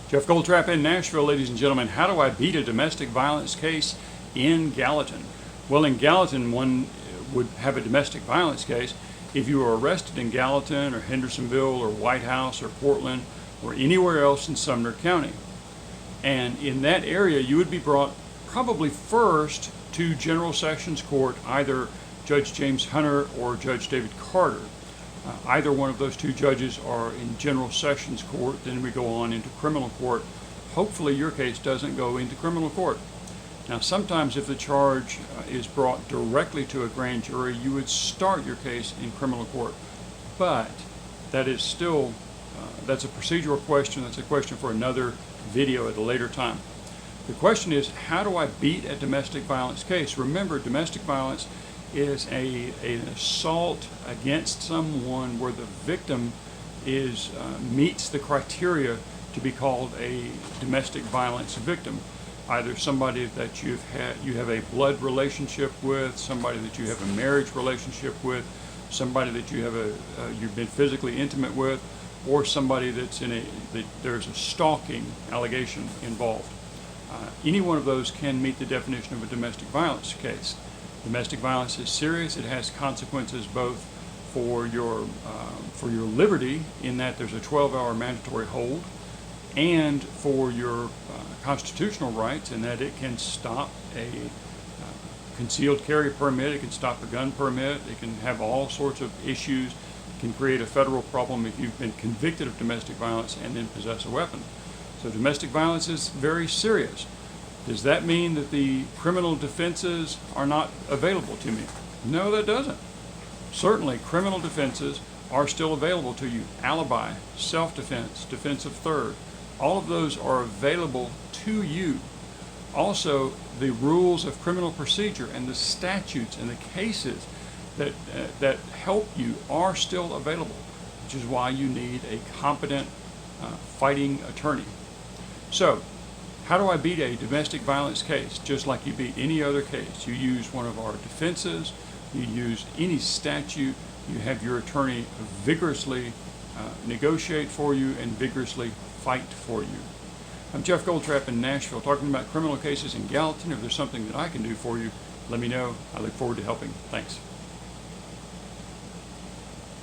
Jeff Goldtrap in Nashville, ladies and gentlemen. How do I beat a domestic violence case in Gallatin? Well, in Gallatin, one would have a domestic violence case if you were arrested in Gallatin or Hendersonville or White House or Portland or anywhere else in Sumner County. And in that area, you would be brought probably first to General Sessions Court, either Judge James Hunter or Judge David Carter. Either one of those two judges are in General Sessions Court. Then we go on into criminal court. Hopefully your case doesn't go into criminal court. Now, sometimes if the charge is brought directly to a grand jury, you would start your case in criminal court. But that is still, that's a procedural question. That's a question for another video at a later time. The question is, how do I beat a domestic violence case? Remember, domestic violence is an assault against someone where the victim meets the criteria to be called a domestic violence victim. Either somebody that you have a blood relationship with, somebody that you have a marriage relationship with, somebody that you've been physically intimate with, or somebody that there's a stalking allegation involved. Any one of those can meet the definition of a domestic violence case. Domestic violence is serious. It has consequences both for your liberty, in that there's a 12-hour mandatory hold, and for your constitutional rights, in that it can stop a concealed carry permit, it can stop a gun permit, it can have all sorts of issues, it can create a federal problem if you've been convicted of domestic violence and then possess a weapon. So domestic violence is very serious. Does that mean that the criminal defenses are not available to me? No, that doesn't. Certainly, criminal defenses are still available to you. Alibi, self-defense, defense of third, all of those are available to you. Also, the rules of criminal procedure and the statutes and the cases that help you are still available, which is why you need a competent fighting attorney. So, how do I beat a domestic violence case? Just like you beat any other case. You use one of our defenses, you use any statute, you have your attorney vigorously negotiate for you and vigorously fight for you. I'm Jeff Goldtrap in Nashville, talking about criminal cases in Gallatin. If there's something that I can do for you, let me know. I look forward to helping. Thanks.